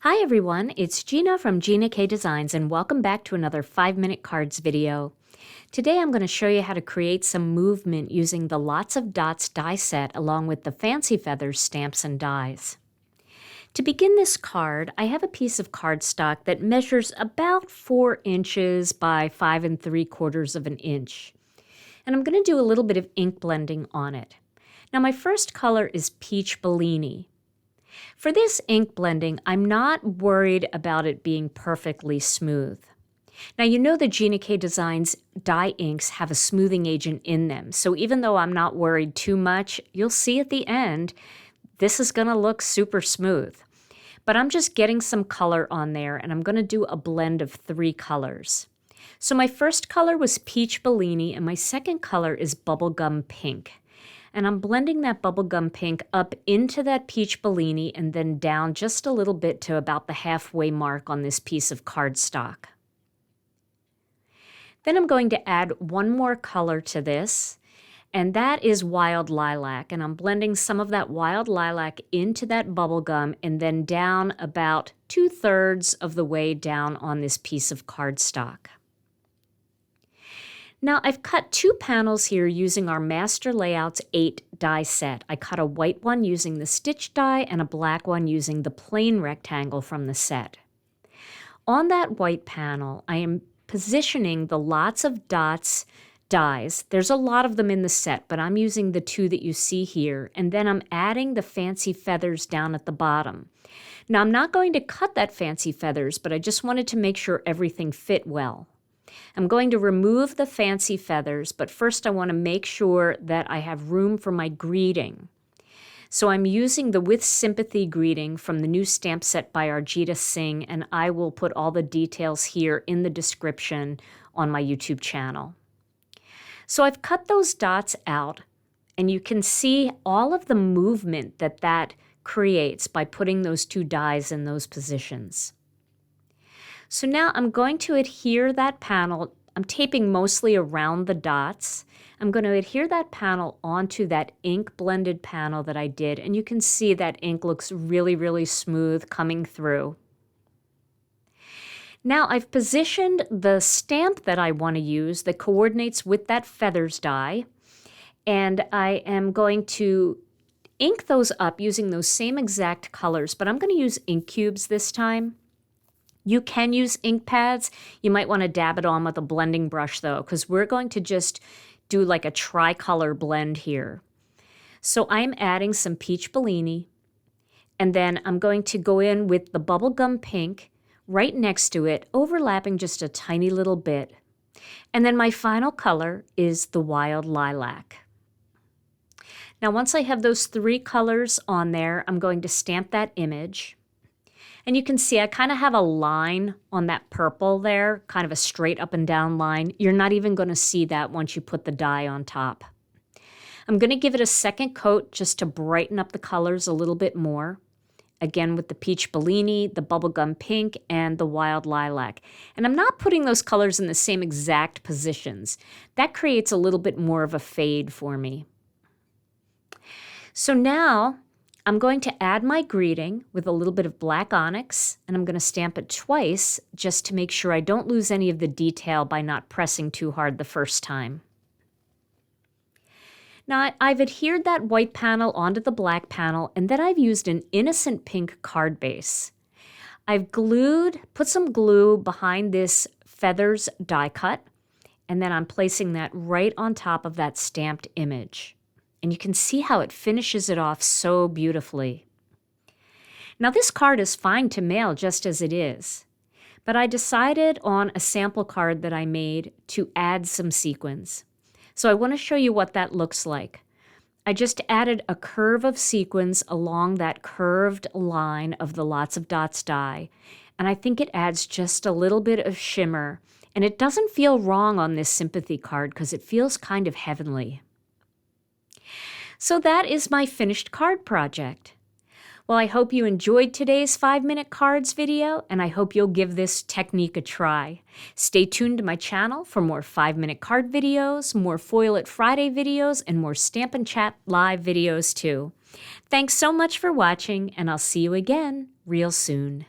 Hi everyone, it's Gina from Gina K Designs and welcome back to another 5-minute cards video. Today I'm going to show you how to create some movement using the Lots of Dots die set along with the Fancy Feathers stamps and dies. To begin this card, I have a piece of cardstock that measures about 4 inches by 5 3/4 of an inch. And I'm going to do a little bit of ink blending on it. Now my first color is Peach Bellini. For this ink blending, I'm not worried about it being perfectly smooth. Now you know that Gina K Designs dye inks have a smoothing agent in them, so even though I'm not worried too much, you'll see at the end, this is going to look super smooth. But I'm just getting some color on there, and I'm going to do a blend of 3 colors. So my first color was Peach Bellini, and my second color is Bubblegum Pink. And I'm blending that Bubblegum Pink up into that Peach Bellini and then down just a little bit to about the halfway mark on this piece of cardstock. Then I'm going to add one more color to this, and that is Wild Lilac. And I'm blending some of that Wild Lilac into that bubblegum and then down about 2/3 of the way down on this piece of cardstock. Now I've cut 2 panels here using our Master Layouts 8 die set. I cut a white one using the stitch die and a black one using the plain rectangle from the set. On that white panel, I am positioning the Lots of Dots dies. There's a lot of them in the set, but I'm using the 2 that you see here, and then I'm adding the Fancy Feathers down at the bottom. Now I'm not going to cut that Fancy Feathers, but I just wanted to make sure everything fit well. I'm going to remove the Fancy Feathers, but first I want to make sure that I have room for my greeting. So I'm using the With Sympathy greeting from the new stamp set by Arjita Singh, and I will put all the details here in the description on my YouTube channel. So I've cut those dots out, and you can see all of the movement that creates by putting those 2 dies in those positions. So now I'm going to adhere that panel. I'm taping mostly around the dots. I'm going to adhere that panel onto that ink blended panel that I did, and you can see that ink looks really, really smooth coming through. Now I've positioned the stamp that I want to use that coordinates with that feathers die, and I am going to ink those up using those same exact colors, but I'm going to use ink cubes this time. You can use ink pads. You might want to dab it on with a blending brush though, because we're going to just do like a tricolor blend here. So I'm adding some Peach Bellini, and then I'm going to go in with the Bubblegum Pink right next to it, overlapping just a tiny little bit. And then my final color is the Wild Lilac. Now once I have those 3 colors on there, I'm going to stamp that image. And you can see I kind of have a line on that purple there, kind of a straight up and down line. You're not even going to see that once you put the die on top. I'm going to give it a second coat just to brighten up the colors a little bit more. Again with the Peach Bellini, the Bubblegum Pink, and the Wild Lilac. And I'm not putting those colors in the same exact positions. That creates a little bit more of a fade for me. So now I'm going to add my greeting with a little bit of black onyx, and I'm going to stamp it twice just to make sure I don't lose any of the detail by not pressing too hard the first time. Now I've adhered that white panel onto the black panel, and then I've used an innocent pink card base. I've put some glue behind this feathers die cut, and then I'm placing that right on top of that stamped image. And you can see how it finishes it off so beautifully. Now this card is fine to mail just as it is, but I decided on a sample card that I made to add some sequins. So I want to show you what that looks like. I just added a curve of sequins along that curved line of the Lots of Dots die, and I think it adds just a little bit of shimmer, and it doesn't feel wrong on this sympathy card because it feels kind of heavenly. So that is my finished card project. Well, I hope you enjoyed today's 5-minute cards video, and I hope you'll give this technique a try. Stay tuned to my channel for more 5-minute card videos, more Foil It Friday videos, and more Stampin' Chat live videos too. Thanks so much for watching, and I'll see you again real soon.